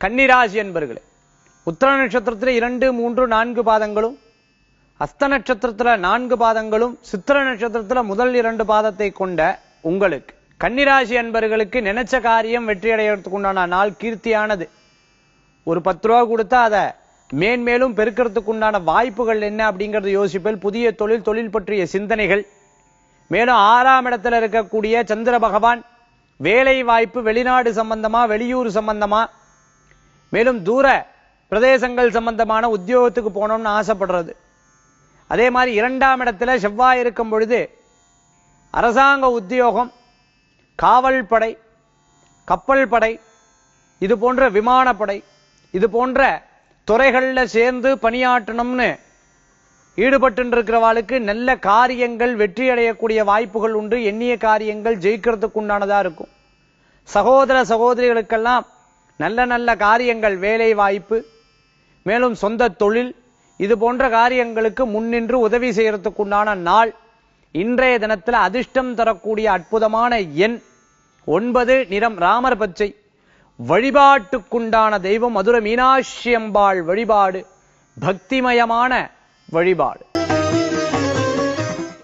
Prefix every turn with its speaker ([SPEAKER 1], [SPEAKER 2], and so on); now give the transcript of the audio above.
[SPEAKER 1] கன்னிராசி என்பர்களே, உத்திர நட்சத்திரத்தில் 2, 3, 4 பாதங்களும், அஸ்த நட்சத்திரத்துல 4 பாதங்களும், சித்திர நட்சத்திரத்துல முதல் 2 பாதத்தை கொண்ட உங்களுக்கு கன்னிராசி என்பர்களுக்கு நினைச்ச காரியம் வெற்றி அடையறதுக்கு உண்டான நாள் கீர்த்தியானது. ஒரு 10 ரூபா கொடுத்தா அதை மேன்மேலும் பெருக்கிறதுக்கு உண்டான வாய்ப்புகள் என்ன அப்படிங்கறது யோசிப்பேன். புதிய தொழில் பற்றிய சிந்தனைகள். மேலும் 6ஆம் இடத்துல இருக்கக்கூடிய சந்திர பகவான் வேலை வாய்ப்பு, வெளிநாடு சம்பந்தமா, வெளியூர் சம்பந்தமா, மேலும் தூர பிரதேசங்கள் சம்பந்தமான உத்தியோகத்துக்கு போனோம்னு ஆசைப்படுறது. அதே மாதிரி 2ஆம் இடத்துல செவ்வாய் இருக்கும் பொழுது அரசாங்க உத்தியோகம், காவல் படை, கப்பல் படை, இது போன்ற விமானப்படை, இது போன்ற துறைகள்ல சேர்ந்து பணியாற்றணும்னு ஈடுபட்டு இருக்கிறவாளுக்கு நல்ல காரியங்கள் வெற்றி அடையக்கூடிய வாய்ப்புகள் உண்டு. எண்ணிய காரியங்கள் ஜெயிக்கிறதுக்கு உண்டானதா இருக்கும். சகோதர சகோதரிகளுக்கெல்லாம் நல்ல நல்ல காரியங்கள், வேலை வாய்ப்பு, மேலும் சொந்த தொழில், இது போன்ற காரியங்களுக்கு முன்னின்று உதவி செய்யறதுக்கு உண்டான நாள். இன்றைய தினத்தில் அதிர்ஷ்டம் தரக்கூடிய அற்புதமான எண் 9, நிறம் ராமர் பச்சை. வழிபாட்டுக்குண்டான தெய்வம் மதுரை மீனாட்சி அம்பாள் வழிபாடு, பக்திமயமான வழிபாடு.